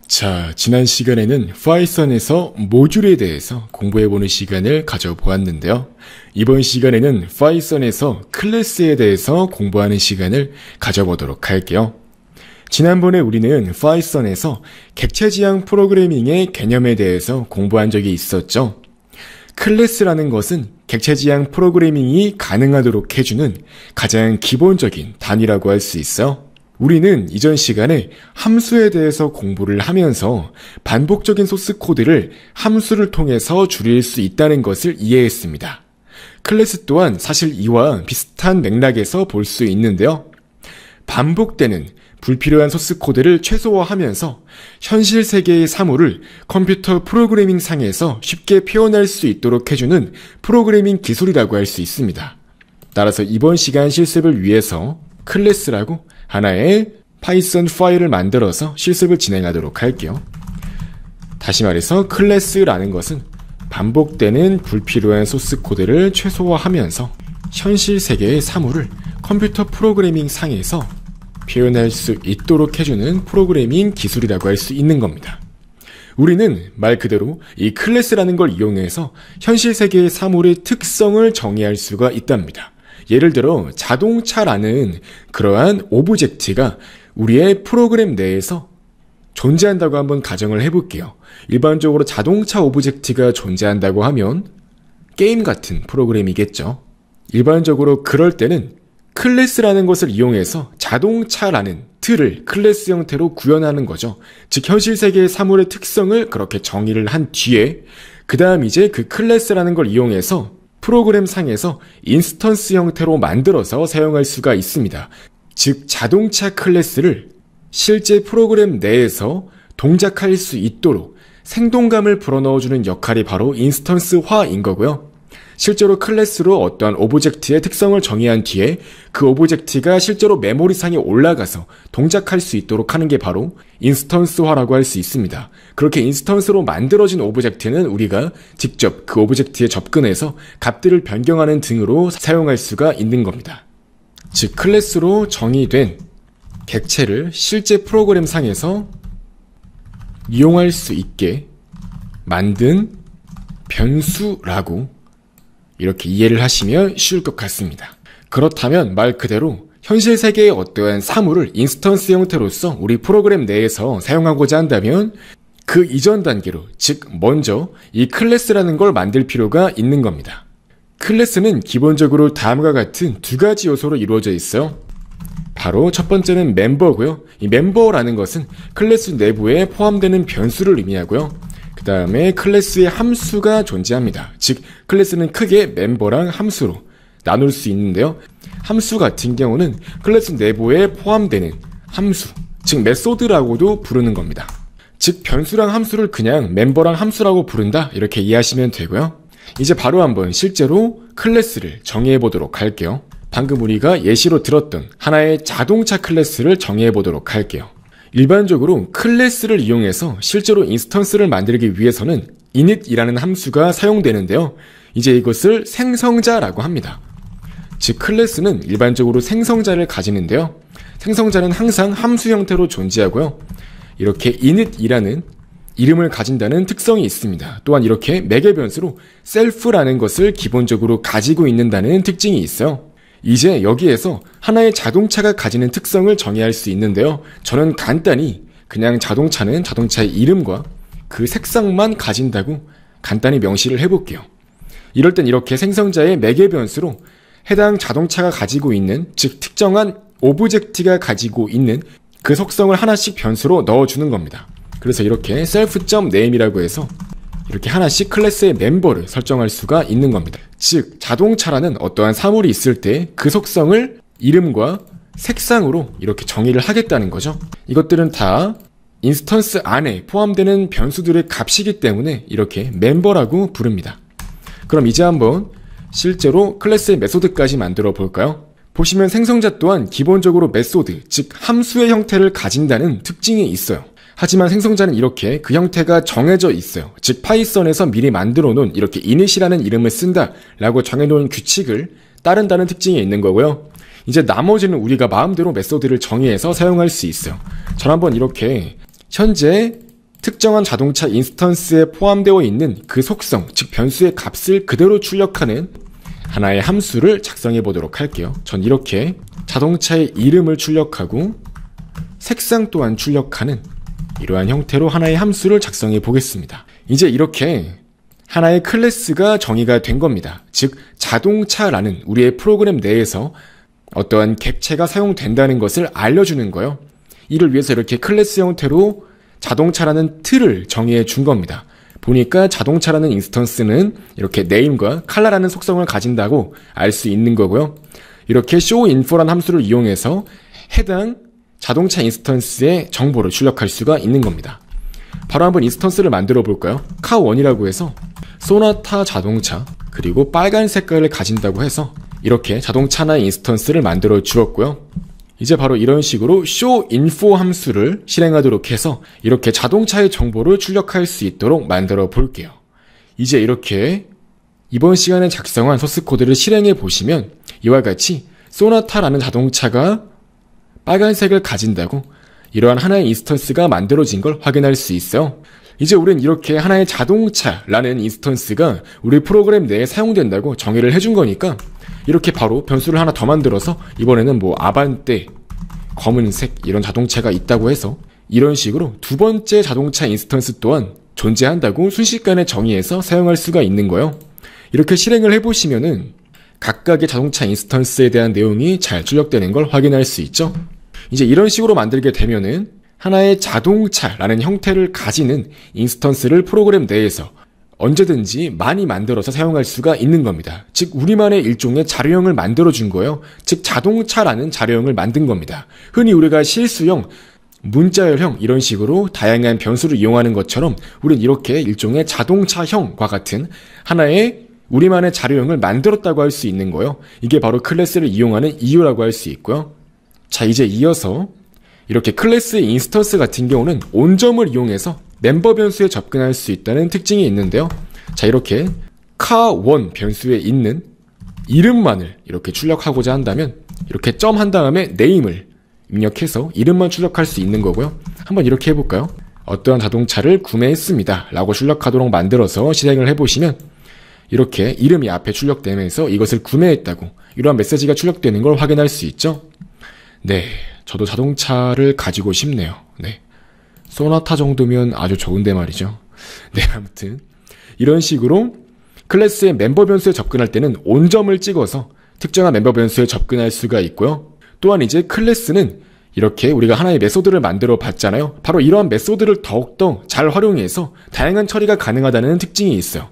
자, 지난 시간에는 파이썬에서 모듈에 대해서 공부해보는 시간을 가져보았는데요. 이번 시간에는 파이썬에서 클래스에 대해서 공부하는 시간을 가져보도록 할게요. 지난번에 우리는 파이썬에서 객체지향 프로그래밍의 개념에 대해서 공부한 적이 있었죠. 클래스라는 것은 객체지향 프로그래밍이 가능하도록 해주는 가장 기본적인 단위라고 할 수 있어요. 우리는 이전 시간에 함수에 대해서 공부를 하면서 반복적인 소스 코드를 함수를 통해서 줄일 수 있다는 것을 이해했습니다. 클래스 또한 사실 이와 비슷한 맥락에서 볼 수 있는데요. 반복되는 불필요한 소스 코드를 최소화하면서 현실 세계의 사물을 컴퓨터 프로그래밍 상에서 쉽게 표현할 수 있도록 해주는 프로그래밍 기술이라고 할 수 있습니다. 따라서 이번 시간 실습을 위해서 클래스라고 하나의 파이썬 파일을 만들어서 실습을 진행하도록 할게요. 다시 말해서 클래스라는 것은 반복되는 불필요한 소스 코드를 최소화하면서 현실 세계의 사물을 컴퓨터 프로그래밍 상에서 표현할 수 있도록 해주는 프로그래밍 기술이라고 할 수 있는 겁니다. 우리는 말 그대로 이 클래스라는 걸 이용해서 현실 세계의 사물의 특성을 정의할 수가 있답니다. 예를 들어 자동차라는 그러한 오브젝트가 우리의 프로그램 내에서 존재한다고 한번 가정을 해볼게요. 일반적으로 자동차 오브젝트가 존재한다고 하면 게임 같은 프로그램이겠죠. 일반적으로 그럴 때는 클래스라는 것을 이용해서 자동차라는 틀을 클래스 형태로 구현하는 거죠. 즉 현실 세계의 사물의 특성을 그렇게 정의를 한 뒤에 그 다음 이제 그 클래스라는 걸 이용해서 프로그램 상에서 인스턴스 형태로 만들어서 사용할 수가 있습니다. 즉 자동차 클래스를 실제 프로그램 내에서 동작할 수 있도록 생동감을 불어넣어주는 역할이 바로 인스턴스화인 거고요. 실제로 클래스로 어떠한 오브젝트의 특성을 정의한 뒤에 그 오브젝트가 실제로 메모리상에 올라가서 동작할 수 있도록 하는 게 바로 인스턴스화라고 할 수 있습니다. 그렇게 인스턴스로 만들어진 오브젝트는 우리가 직접 그 오브젝트에 접근해서 값들을 변경하는 등으로 사용할 수가 있는 겁니다. 즉 클래스로 정의된 객체를 실제 프로그램 상에서 이용할 수 있게 만든 변수라고 이렇게 이해를 하시면 쉬울 것 같습니다. 그렇다면 말 그대로 현실 세계의 어떠한 사물을 인스턴스 형태로서 우리 프로그램 내에서 사용하고자 한다면 그 이전 단계로, 즉 먼저 이 클래스라는 걸 만들 필요가 있는 겁니다. 클래스는 기본적으로 다음과 같은 두 가지 요소로 이루어져 있어요. 바로 첫 번째는 멤버고요. 이 멤버라는 것은 클래스 내부에 포함되는 변수를 의미하고요. 그 다음에 클래스의 함수가 존재합니다. 즉 클래스는 크게 멤버랑 함수로 나눌 수 있는데요. 함수 같은 경우는 클래스 내부에 포함되는 함수, 즉 메소드라고도 부르는 겁니다. 즉 변수랑 함수를 그냥 멤버랑 함수라고 부른다 이렇게 이해하시면 되고요. 이제 바로 한번 실제로 클래스를 정의해 보도록 할게요. 방금 우리가 예시로 들었던 하나의 자동차 클래스를 정의해 보도록 할게요. 일반적으로 클래스를 이용해서 실제로 인스턴스를 만들기 위해서는 init이라는 함수가 사용되는데요. 이제 이것을 생성자라고 합니다. 즉 클래스는 일반적으로 생성자를 가지는데요. 생성자는 항상 함수 형태로 존재하고요. 이렇게 init이라는 이름을 가진다는 특성이 있습니다. 또한 이렇게 매개 변수로 self라는 것을 기본적으로 가지고 있는다는 특징이 있어요. 이제 여기에서 하나의 자동차가 가지는 특성을 정의할 수 있는데요. 저는 간단히 그냥 자동차는 자동차의 이름과 그 색상만 가진다고 간단히 명시를 해볼게요. 이럴 땐 이렇게 생성자의 매개 변수로 해당 자동차가 가지고 있는, 즉 특정한 오브젝트가 가지고 있는 그 속성을 하나씩 변수로 넣어주는 겁니다. 그래서 이렇게 self.name이라고 해서 이렇게 하나씩 클래스의 멤버를 설정할 수가 있는 겁니다. 즉 자동차라는 어떠한 사물이 있을 때 그 속성을 이름과 색상으로 이렇게 정의를 하겠다는 거죠. 이것들은 다 인스턴스 안에 포함되는 변수들의 값이기 때문에 이렇게 멤버라고 부릅니다. 그럼 이제 한번 실제로 클래스의 메소드까지 만들어 볼까요? 보시면 생성자 또한 기본적으로 메소드, 즉 함수의 형태를 가진다는 특징이 있어요. 하지만 생성자는 이렇게 그 형태가 정해져 있어요. 즉 파이썬에서 미리 만들어 놓은 이렇게 init이라는 이름을 쓴다 라고 정해놓은 규칙을 따른다는 특징이 있는 거고요. 이제 나머지는 우리가 마음대로 메소드를 정의해서 사용할 수 있어요. 전 한번 이렇게 현재 특정한 자동차 인스턴스에 포함되어 있는 그 속성, 즉 변수의 값을 그대로 출력하는 하나의 함수를 작성해 보도록 할게요. 전 이렇게 자동차의 이름을 출력하고 색상 또한 출력하는 이러한 형태로 하나의 함수를 작성해 보겠습니다. 이제 이렇게 하나의 클래스가 정의가 된 겁니다. 즉 자동차라는 우리의 프로그램 내에서 어떠한 객체가 사용된다는 것을 알려주는 거예요. 이를 위해서 이렇게 클래스 형태로 자동차라는 틀을 정의해 준 겁니다. 보니까 자동차라는 인스턴스는 이렇게 name과 color라는 속성을 가진다고 알 수 있는 거고요. 이렇게 showInfo라는 함수를 이용해서 해당 자동차 인스턴스의 정보를 출력할 수가 있는 겁니다. 바로 한번 인스턴스를 만들어 볼까요? car1이라고 해서 소나타 자동차 그리고 빨간 색깔을 가진다고 해서 이렇게 자동차 하나의 인스턴스를 만들어 주었고요. 이제 바로 이런 식으로 showInfo 함수를 실행하도록 해서 이렇게 자동차의 정보를 출력할 수 있도록 만들어 볼게요. 이제 이렇게 이번 시간에 작성한 소스 코드를 실행해 보시면 이와 같이 소나타라는 자동차가 빨간색을 가진다고 이러한 하나의 인스턴스가 만들어진 걸 확인할 수 있어요. 이제 우린 이렇게 하나의 자동차라는 인스턴스가 우리 프로그램 내에 사용된다고 정의를 해준 거니까 이렇게 바로 변수를 하나 더 만들어서 이번에는 뭐 아반떼, 검은색 이런 자동차가 있다고 해서 이런 식으로 두 번째 자동차 인스턴스 또한 존재한다고 순식간에 정의해서 사용할 수가 있는 거예요. 이렇게 실행을 해보시면은 각각의 자동차 인스턴스에 대한 내용이 잘 출력되는 걸 확인할 수 있죠. 이제 이런 식으로 만들게 되면은 하나의 자동차라는 형태를 가지는 인스턴스를 프로그램 내에서 언제든지 많이 만들어서 사용할 수가 있는 겁니다. 즉 우리만의 일종의 자료형을 만들어준 거예요. 즉 자동차라는 자료형을 만든 겁니다. 흔히 우리가 실수형, 문자열형 이런 식으로 다양한 변수를 이용하는 것처럼 우린 이렇게 일종의 자동차형과 같은 하나의 우리만의 자료형을 만들었다고 할 수 있는 거예요. 이게 바로 클래스를 이용하는 이유라고 할 수 있고요. 자, 이제 이어서 이렇게 클래스의 인스턴스 같은 경우는 온점을 이용해서 멤버 변수에 접근할 수 있다는 특징이 있는데요. 자, 이렇게 car1 변수에 있는 이름만을 이렇게 출력하고자 한다면 이렇게 점 한 다음에 name을 입력해서 이름만 출력할 수 있는 거고요. 한번 이렇게 해볼까요? 어떠한 자동차를 구매했습니다 라고 출력하도록 만들어서 실행을 해보시면 이렇게 이름이 앞에 출력되면서 이것을 구매했다고 이러한 메시지가 출력되는 걸 확인할 수 있죠. 네, 저도 자동차를 가지고 싶네요. 네, 소나타 정도면 아주 좋은데 말이죠. 네, 아무튼 이런 식으로 클래스의 멤버 변수에 접근할 때는 온점을 찍어서 특정한 멤버 변수에 접근할 수가 있고요. 또한 이제 클래스는 이렇게 우리가 하나의 메소드를 만들어 봤잖아요. 바로 이러한 메소드를 더욱더 잘 활용해서 다양한 처리가 가능하다는 특징이 있어요.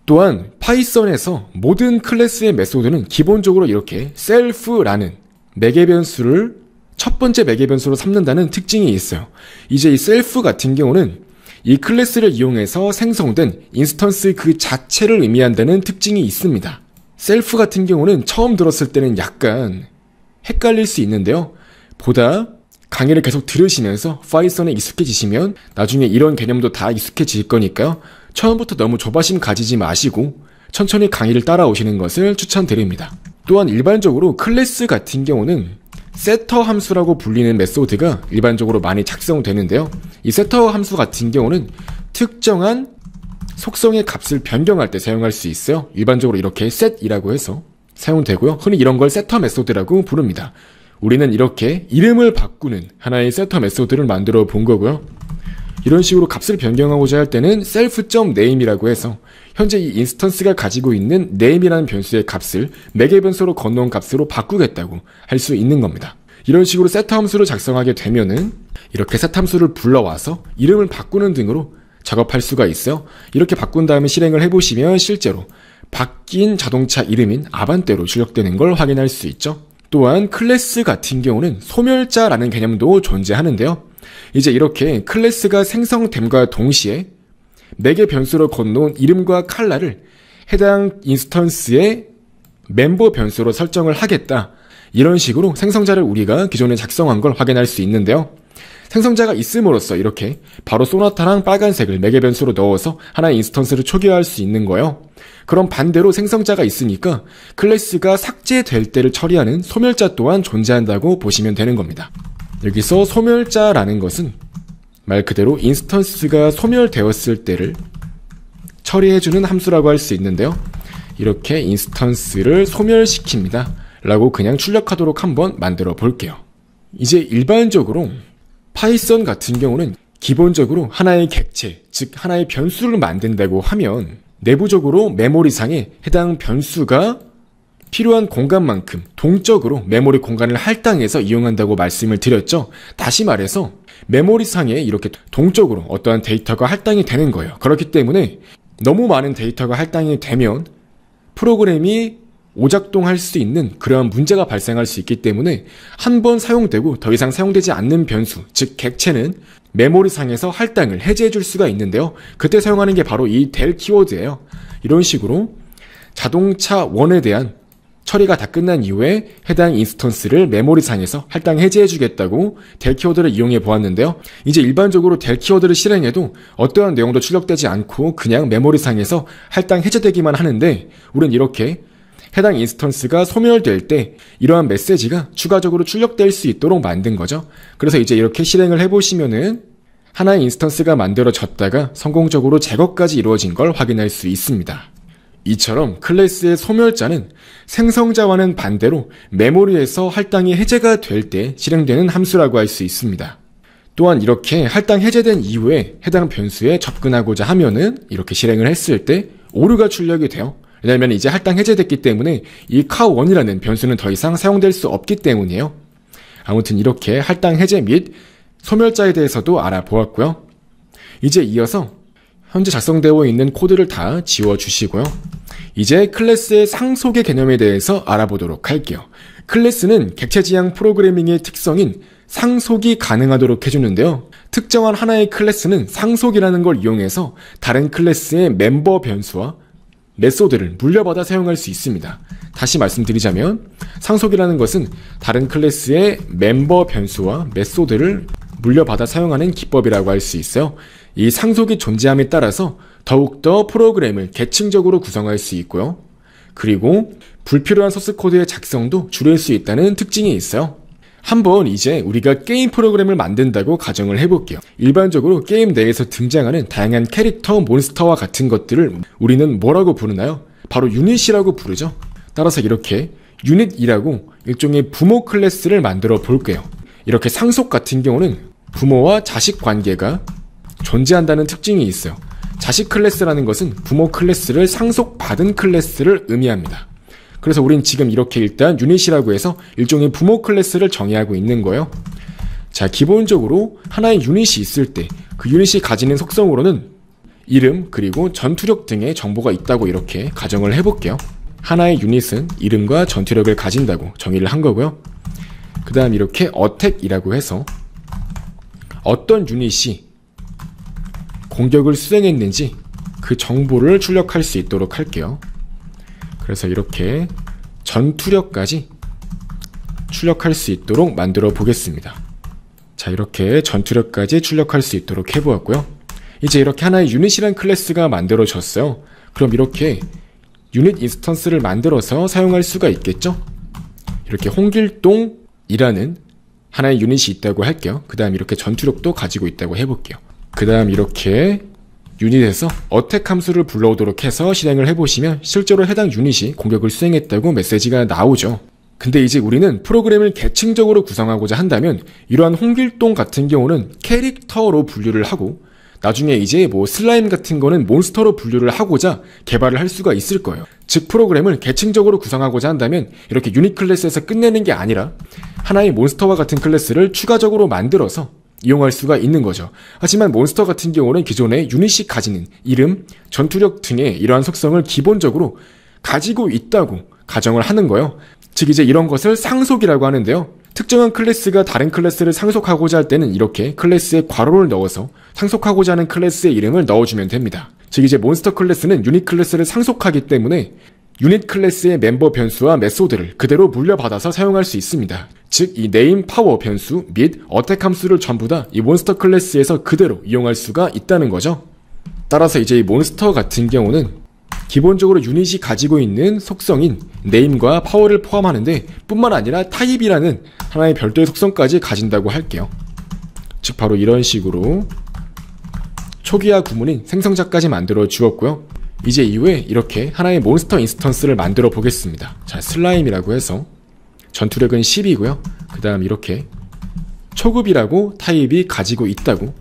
또한 파이썬에서 모든 클래스의 메소드는 기본적으로 이렇게 self라는 매개 변수를 첫 번째 매개 변수로 삼는다는 특징이 있어요. 이제 이 self 같은 경우는 이 클래스를 이용해서 생성된 인스턴스 그 자체를 의미한다는 특징이 있습니다. self 같은 경우는 처음 들었을 때는 약간 헷갈릴 수 있는데요. 보다 강의를 계속 들으시면서 파이썬에 익숙해지시면 나중에 이런 개념도 다 익숙해질 거니까요. 처음부터 너무 조바심 가지지 마시고 천천히 강의를 따라오시는 것을 추천드립니다. 또한 일반적으로 클래스 같은 경우는 세터 함수라고 불리는 메소드가 일반적으로 많이 작성되는데요. 이 세터 함수 같은 경우는 특정한 속성의 값을 변경할 때 사용할 수 있어요. 일반적으로 이렇게 set이라고 해서 사용되고요. 흔히 이런 걸 세터 메소드라고 부릅니다. 우리는 이렇게 이름을 바꾸는 하나의 세터 메소드를 만들어 본 거고요. 이런 식으로 값을 변경하고자 할 때는 self.name이라고 해서 현재 이 인스턴스가 가지고 있는 name이라는 변수의 값을 매개 변수로 건너온 값으로 바꾸겠다고 할 수 있는 겁니다. 이런 식으로 set 함수를 작성하게 되면은 이렇게 set 함수를 불러와서 이름을 바꾸는 등으로 작업할 수가 있어요. 이렇게 바꾼 다음에 실행을 해보시면 실제로 바뀐 자동차 이름인 아반떼로 출력되는 걸 확인할 수 있죠. 또한 클래스 같은 경우는 소멸자라는 개념도 존재하는데요. 이제 이렇게 클래스가 생성됨과 동시에 매개 변수로 건너온 이름과 컬러를 해당 인스턴스의 멤버 변수로 설정을 하겠다. 이런 식으로 생성자를 우리가 기존에 작성한 걸 확인할 수 있는데요. 생성자가 있음으로써 이렇게 바로 소나타랑 빨간색을 매개 변수로 넣어서 하나의 인스턴스를 초기화할 수 있는 거예요. 그럼 반대로 생성자가 있으니까 클래스가 삭제될 때를 처리하는 소멸자 또한 존재한다고 보시면 되는 겁니다. 여기서 소멸자라는 것은 말 그대로 인스턴스가 소멸되었을 때를 처리해주는 함수라고 할 수 있는데요. 이렇게 인스턴스를 소멸시킵니다 라고 그냥 출력하도록 한번 만들어 볼게요. 이제 일반적으로 파이썬 같은 경우는 기본적으로 하나의 객체, 즉 하나의 변수를 만든다고 하면 내부적으로 메모리상에 해당 변수가 필요한 공간만큼 동적으로 메모리 공간을 할당해서 이용한다고 말씀을 드렸죠. 다시 말해서 메모리상에 이렇게 동적으로 어떠한 데이터가 할당이 되는 거예요. 그렇기 때문에 너무 많은 데이터가 할당이 되면 프로그램이 오작동할 수 있는 그러한 문제가 발생할 수 있기 때문에 한 번 사용되고 더 이상 사용되지 않는 변수, 즉 객체는 메모리상에서 할당을 해제해 줄 수가 있는데요. 그때 사용하는 게 바로 이 del 키워드예요. 이런 식으로 자동차 1에 대한 처리가 다 끝난 이후에 해당 인스턴스를 메모리상에서 할당 해제해 주겠다고 del 키워드를 이용해 보았는데요. 이제 일반적으로 del 키워드를 실행해도 어떠한 내용도 출력되지 않고 그냥 메모리상에서 할당 해제되기만 하는데 우린 이렇게 해당 인스턴스가 소멸될 때 이러한 메시지가 추가적으로 출력될 수 있도록 만든 거죠. 그래서 이제 이렇게 실행을 해보시면은 하나의 인스턴스가 만들어졌다가 성공적으로 제거까지 이루어진 걸 확인할 수 있습니다. 이처럼 클래스의 소멸자는 생성자와는 반대로 메모리에서 할당이 해제가 될 때 실행되는 함수라고 할 수 있습니다. 또한 이렇게 할당 해제된 이후에 해당 변수에 접근하고자 하면은 이렇게 실행을 했을 때 오류가 출력이 돼요. 왜냐하면 이제 할당 해제됐기 때문에 이 car1이라는 변수는 더 이상 사용될 수 없기 때문이에요. 아무튼 이렇게 할당 해제 및 소멸자에 대해서도 알아보았고요. 이제 이어서 현재 작성되어 있는 코드를 다 지워주시고요. 이제 클래스의 상속의 개념에 대해서 알아보도록 할게요. 클래스는 객체지향 프로그래밍의 특성인 상속이 가능하도록 해주는데요. 특정한 하나의 클래스는 상속이라는 걸 이용해서 다른 클래스의 멤버 변수와 메소드를 물려받아 사용할 수 있습니다. 다시 말씀드리자면 상속이라는 것은 다른 클래스의 멤버 변수와 메소드를 물려받아 사용하는 기법이라고 할 수 있어요. 이 상속이 존재함에 따라서 더욱더 프로그램을 계층적으로 구성할 수 있고요. 그리고 불필요한 소스코드의 작성도 줄일 수 있다는 특징이 있어요. 한번 이제 우리가 게임 프로그램을 만든다고 가정을 해볼게요. 일반적으로 게임 내에서 등장하는 다양한 캐릭터, 몬스터와 같은 것들을 우리는 뭐라고 부르나요? 바로 유닛이라고 부르죠. 따라서 이렇게 유닛이라고 일종의 부모 클래스를 만들어 볼게요. 이렇게 상속 같은 경우는 부모와 자식 관계가 존재한다는 특징이 있어요. 자식 클래스라는 것은 부모 클래스를 상속받은 클래스를 의미합니다. 그래서 우린 지금 이렇게 일단 유닛이라고 해서 일종의 부모 클래스를 정의하고 있는 거예요. 자, 기본적으로 하나의 유닛이 있을 때 그 유닛이 가지는 속성으로는 이름 그리고 전투력 등의 정보가 있다고 이렇게 가정을 해볼게요. 하나의 유닛은 이름과 전투력을 가진다고 정의를 한 거고요. 그 다음 이렇게 attack이라고 해서 어떤 유닛이 공격을 수행했는지 그 정보를 출력할 수 있도록 할게요. 그래서 이렇게 전투력까지 출력할 수 있도록 만들어 보겠습니다. 자, 이렇게 전투력까지 출력할 수 있도록 해보았고요. 이제 이렇게 하나의 유닛이란 클래스가 만들어졌어요. 그럼 이렇게 유닛 인스턴스를 만들어서 사용할 수가 있겠죠? 이렇게 홍길동이라는 하나의 유닛이 있다고 할게요. 그 다음 이렇게 전투력도 가지고 있다고 해볼게요. 그 다음 이렇게 유닛에서 어택 함수를 불러오도록 해서 실행을 해보시면 실제로 해당 유닛이 공격을 수행했다고 메시지가 나오죠. 근데 이제 우리는 프로그램을 계층적으로 구성하고자 한다면 이러한 홍길동 같은 경우는 캐릭터로 분류를 하고 나중에 이제 뭐 슬라임 같은 거는 몬스터로 분류를 하고자 개발을 할 수가 있을 거예요. 즉 프로그램을 계층적으로 구성하고자 한다면 이렇게 유닛 클래스에서 끝내는 게 아니라 하나의 몬스터와 같은 클래스를 추가적으로 만들어서 이용할 수가 있는 거죠. 하지만 몬스터 같은 경우는 기존에 유닛이 가지는 이름, 전투력 등의 이러한 속성을 기본적으로 가지고 있다고 가정을 하는 거예요. 즉 이제 이런 것을 상속이라고 하는데요. 특정한 클래스가 다른 클래스를 상속하고자 할 때는 이렇게 클래스에 괄호를 넣어서 상속하고자 하는 클래스의 이름을 넣어주면 됩니다. 즉 이제 몬스터 클래스는 유닛 클래스를 상속하기 때문에 유닛 클래스의 멤버 변수와 메소드를 그대로 물려받아서 사용할 수 있습니다. 즉 이 네임 파워 변수 및 어택 함수를 전부 다 이 몬스터 클래스에서 그대로 이용할 수가 있다는 거죠. 따라서 이제 이 몬스터 같은 경우는 기본적으로 유닛이 가지고 있는 속성인 네임과 파워를 포함하는데 뿐만 아니라 타입이라는 하나의 별도의 속성까지 가진다고 할게요. 즉 바로 이런 식으로 초기화 구문인 생성자까지 만들어 주었고요. 이제 이후에 이렇게 하나의 몬스터 인스턴스를 만들어 보겠습니다. 자, 슬라임이라고 해서 전투력은 10이고요. 그 다음 이렇게 초급이라고 타입이 가지고 있다고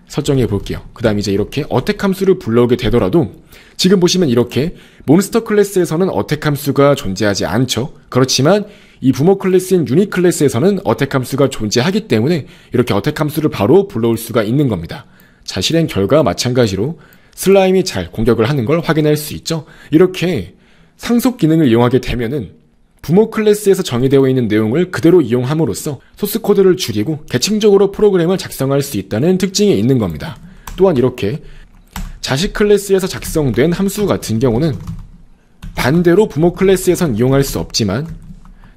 설정해 볼게요. 그 다음 이제 이렇게 어택 함수를 불러오게 되더라도 지금 보시면 이렇게 몬스터 클래스에서는 어택 함수가 존재하지 않죠. 그렇지만 이 부모 클래스인 유닛 클래스에서는 어택 함수가 존재하기 때문에 이렇게 어택 함수를 바로 불러올 수가 있는 겁니다. 자, 실행 결과와 마찬가지로 슬라임이 잘 공격을 하는 걸 확인할 수 있죠. 이렇게 상속 기능을 이용하게 되면은 부모 클래스에서 정의되어 있는 내용을 그대로 이용함으로써 소스 코드를 줄이고 계층적으로 프로그램을 작성할 수 있다는 특징이 있는 겁니다. 또한 이렇게 자식 클래스에서 작성된 함수 같은 경우는 반대로 부모 클래스에선 이용할 수 없지만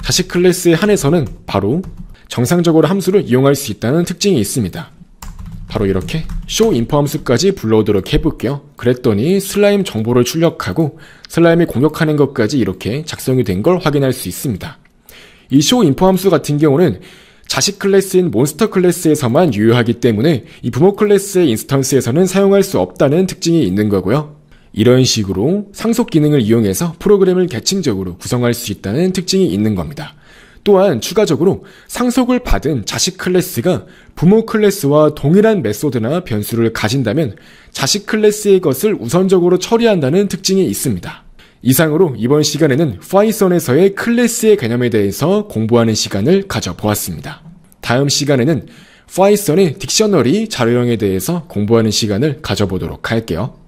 자식 클래스에 한해서는 바로 정상적으로 함수를 이용할 수 있다는 특징이 있습니다. 바로 이렇게 showInfo 함수까지 불러오도록 해볼게요. 그랬더니 슬라임 정보를 출력하고 슬라임이 공격하는 것까지 이렇게 작성이 된 걸 확인할 수 있습니다. 이 showInfo 함수 같은 경우는 자식 클래스인 몬스터 클래스에서만 유효하기 때문에 이 부모 클래스의 인스턴스에서는 사용할 수 없다는 특징이 있는 거고요. 이런 식으로 상속 기능을 이용해서 프로그램을 계층적으로 구성할 수 있다는 특징이 있는 겁니다. 또한 추가적으로 상속을 받은 자식 클래스가 부모 클래스와 동일한 메소드나 변수를 가진다면 자식 클래스의 것을 우선적으로 처리한다는 특징이 있습니다. 이상으로 이번 시간에는 파이썬에서의 클래스의 개념에 대해서 공부하는 시간을 가져보았습니다. 다음 시간에는 파이썬의 딕셔너리 자료형에 대해서 공부하는 시간을 가져보도록 할게요.